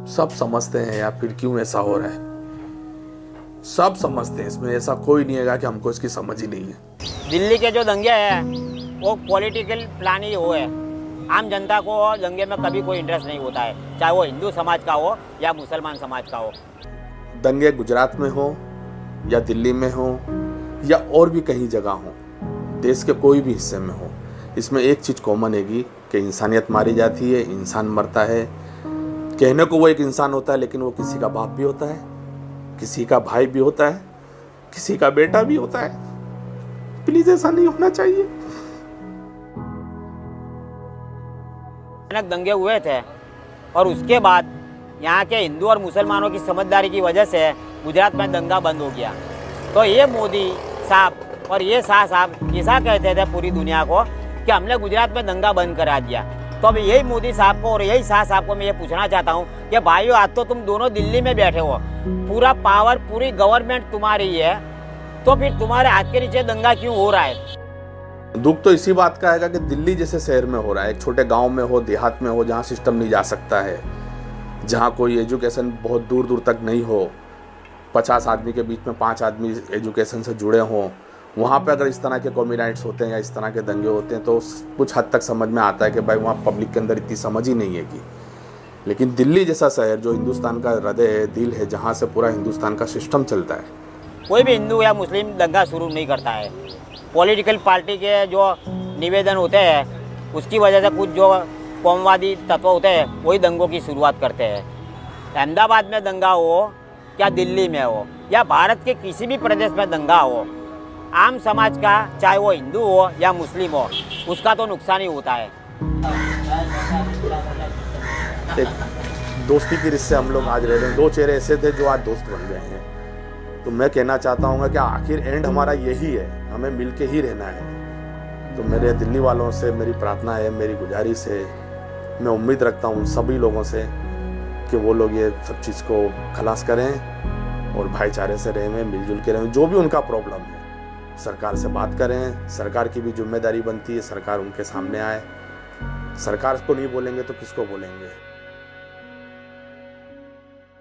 सब समझते हैं या फिर क्यों ऐसा हो रहा है, सब समझते हैं। इसमें ऐसा कोई नहीं है कि हमको इसकी समझ ही नहीं है। दिल्ली के जो दंगे हैं वो पॉलिटिकल प्लान ही वो है। आम जनता को दंगे में कभी कोई इंटरेस्ट नहीं होता है, चाहे वो हिंदू समाज का हो या मुसलमान समाज का हो। दंगे गुजरात में हो या दिल्ली में हो या और भी कहीं जगह हो, देश के कोई भी हिस्से में हो, इसमें एक चीज़ कॉमन हैगी कि इंसानियत मारी जाती है, इंसान मरता है। कहने को वो एक इंसान होता है, लेकिन वो किसी का बाप भी होता है, किसी का भाई भी होता है, किसी का बेटा भी होता है। प्लीज ऐसा नहीं होना चाहिए। अचानक दंगे हुए थे और उसके बाद यहाँ के हिंदू और मुसलमानों की समझदारी की वजह से गुजरात में दंगा बंद हो गया। तो ये मोदी साहब और ये शाह साहब ऐसा कहते थे पूरी दुनिया को कि हमने गुजरात में दंगा बंद करा दिया। तो अब यही मोदी साहब को और यही शाह साहब को मैं ये पूछना चाहता हूँ कि भाइयों, आज तो तुम दोनों दिल्ली में बैठे हो, पूरा पावर पूरी गवर्नमेंट तुम्हारी है, तो फिर तुम्हारे हाथ के नीचे दंगा क्यों हो रहा है? दुख तो इसी बात का है कि दिल्ली जैसे शहर में हो रहा है, एक छोटे गांव में हो, देहात में हो, जहां सिस्टम नहीं जा सकता है, जहां कोई एजुकेशन बहुत दूर दूर तक नहीं हो, 50 आदमी के बीच में 5 आदमी एजुकेशन से जुड़े हों, वहाँ पे अगर इस तरह के कॉमी नाइट्स होते हैं या इस तरह के दंगे होते हैं तो कुछ हद तक समझ में आता है कि भाई वहाँ पब्लिक के अंदर इतनी समझ ही नहीं है कि। लेकिन दिल्ली जैसा शहर जो हिंदुस्तान का हृदय है, दिल है, जहाँ से पूरा हिंदुस्तान का सिस्टम चलता है, कोई भी हिंदू या मुस्लिम दंगा शुरू नहीं करता है। पॉलिटिकल पार्टी के जो निवेदन होते हैं उसकी वजह से कुछ जो कौमवादी तत्व होते हैं वही दंगों की शुरुआत करते हैं। अहमदाबाद में दंगा हो या दिल्ली में हो या भारत के किसी भी प्रदेश में दंगा हो, आम समाज का, चाहे वो हिंदू हो या मुस्लिम हो, उसका तो नुकसान ही होता है। एक दोस्ती की रिश्ते हम लोग आज रह रहे हैं। 2 चेहरे ऐसे थे जो आज दोस्त बन गए हैं। तो मैं कहना चाहता हूँ कि आखिर एंड हमारा यही है, हमें मिल के ही रहना है। तो मेरे दिल्ली वालों से मेरी प्रार्थना है, मेरी गुजारिश है, मैं उम्मीद रखता हूँ सभी लोगों से कि वो लोग ये सब चीज़ को खलास करें और भाईचारे से रहें, मिलजुल के रहें। जो भी उनका प्रॉब्लम है सरकार से बात करें, सरकार की भी जिम्मेदारी बनती है, सरकार उनके सामने आए। सरकार को नहीं बोलेंगे तो किसको बोलेंगे?